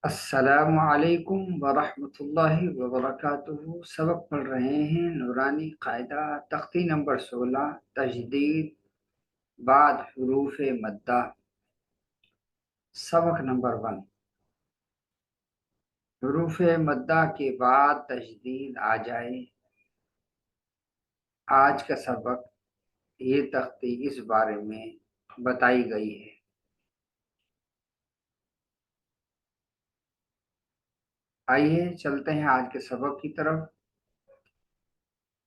अस्सलामु अलैकुम वरहमतुल्लाहि वबरकातुहू। सबक पढ़ रहे हैं नूरानी कायदा तख्ती नंबर 16 तजदीद बाद हुरूफ मद्दा। सबक नंबर 1। हुरूफ मद्दा के बाद तजदीद आ जाए। आज का सबक ये तख्ती इस बारे में बताई गई है। आइए चलते हैं आज के सबक की तरफ।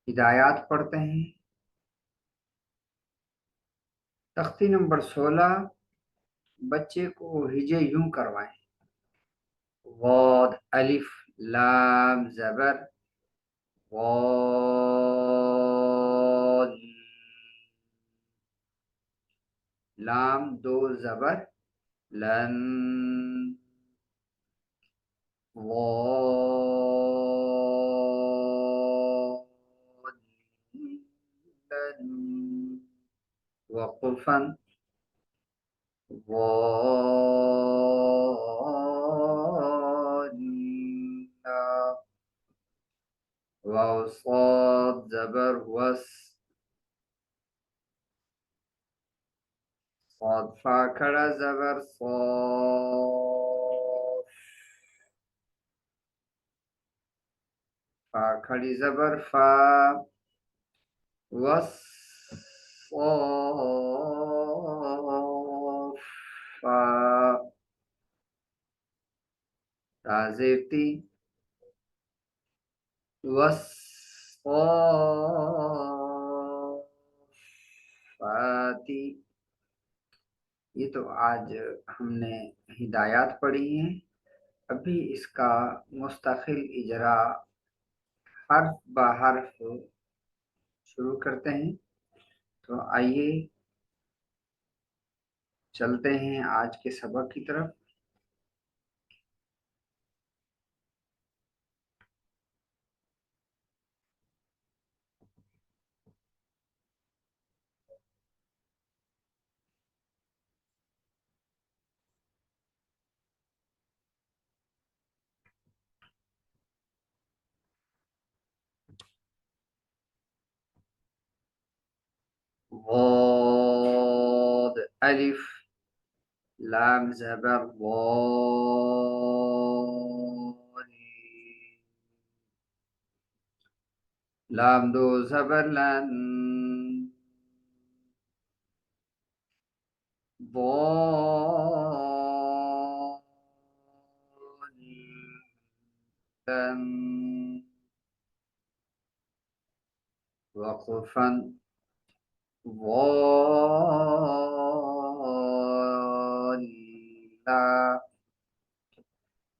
हिदायत पढ़ते हैं। तख्ती नंबर 16। बच्चे को हिजे यूं करवाएं। वाद अलिफ लाम जबर वाद। लाम दो जबर लन। वाद लन। वक़फ़न वान्ना। वाव साद जबर वस। साद फा खड़ा जबर सौफ। फा खड़ी जबर फा। वस सौफ फा। ताज़ेती वस सौफाती। ये तो आज हमने हिदायत पढ़ी हैं। अभी इसका मुस्तकिल इजरा हर्फ ब हर्फ शुरू करते हैं। तो आइए चलते हैं आज के सबक की तरफ। वाद अलिफ लाम जबर वाद। लाम दो जबर लन। लन। वक़फ़न वाला।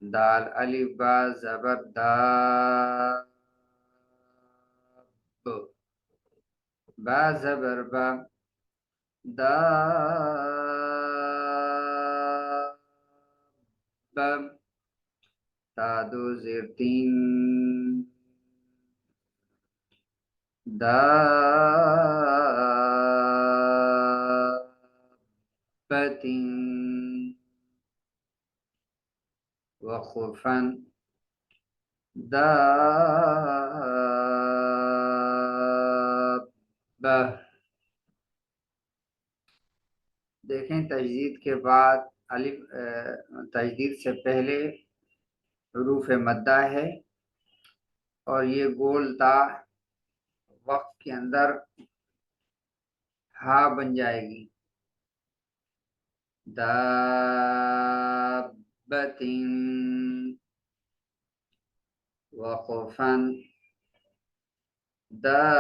दाल अलिफ बा जबर दा। बा जबर बा दा। बम तादो जेर तीन दा। बतिन वखुफन दाबा। देखें तजदीद के बाद अलिफ तजदीद से पहले हुरूफ मद्दा है और ये गोल ता वक्त के अंदर हा बन जाएगी। दाबतिन वक़फ़न दाबा।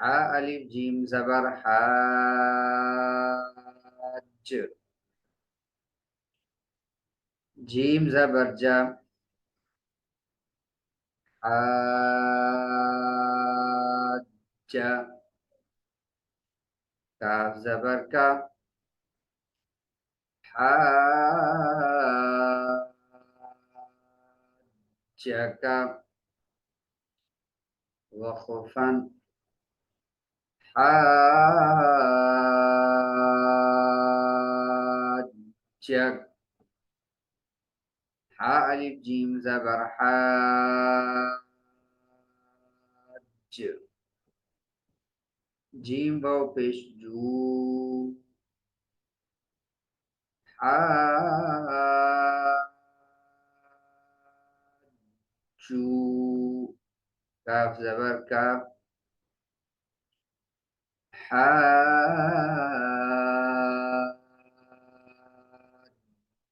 हा अलिफ जीम जबर हाज। जीम जबर जा हाजा। काफ जबर का हाजा। वखफन हाजा। जग, हा अलिफ जीम ज़बर हा, ज, जीम वाव पेश जू, हा, जू, काफ ज़बर का, हा,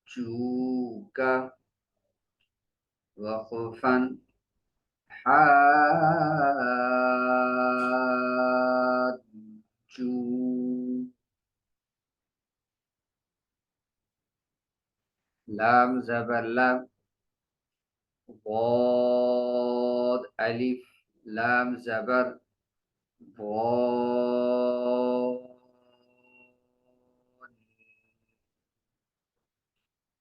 जू का, वक़फ़न, हा, जू, लाम ज़बर ला, ضاد ألف لام زبر ضاد،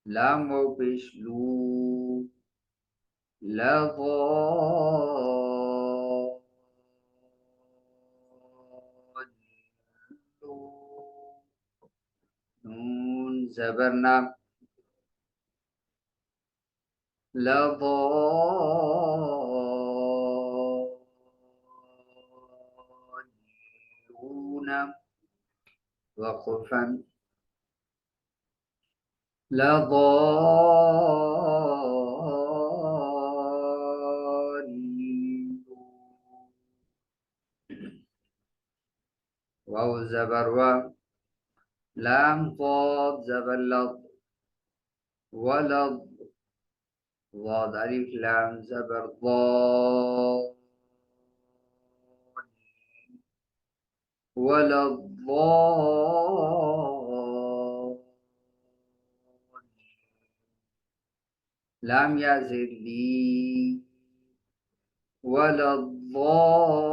لام واو پیش لو، لا ضاد، نون زبرنا، لا ضالون، وقفا، لا ضالين، واو زبر و، لام ضاد زبر لض، ولض، ضاد ألف لام زبر ضاد، ولا الضاد، لام يزد لي، ولا الضالين،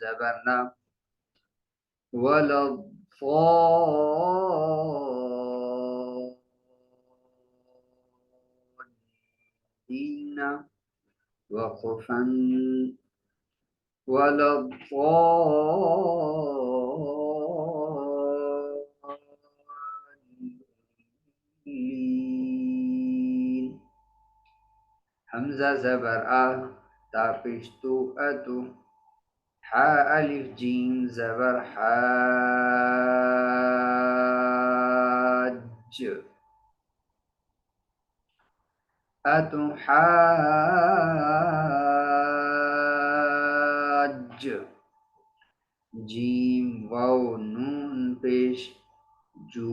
زبرنا، ولا الضالين، وقفا، ولا الضالين، همزة زبر أ، تابشتو أتو، حاء ألف جيم زبر حاج، أتحاج، جيم واو نون پیش جون،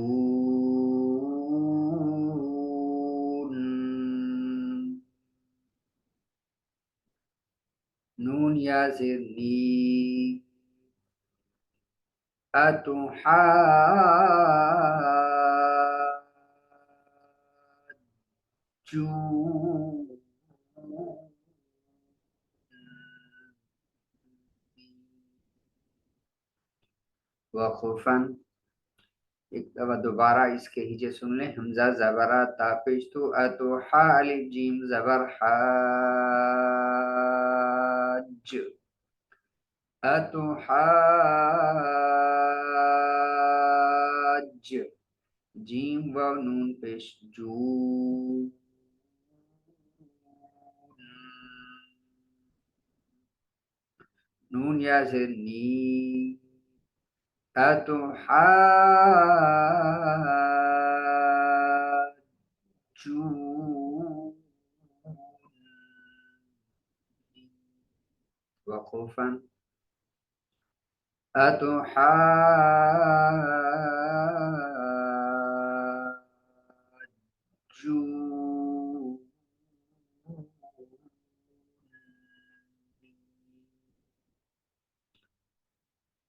نون يا زرني، أتحاجون، वक़फ़न। एक दफ़ा दोबारा इसके हिजे सुन लें। हमज़ा ज़बरा ता पेश तो अतो हा अलिफ जीम ज़बर हाज, अतो हाज, जीम व नून पेश जू, नून या से नी, أتحاجون، وقفا، أتحاجون،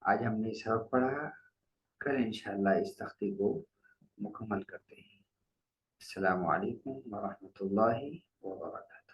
आज हमने सबक पढ़ा। कल इंशाअल्लाह इस तख्ती को मुकम्मल करते हैं। अस्सलामु अलैकुम व रहमतुल्लाहि व बरकातहू।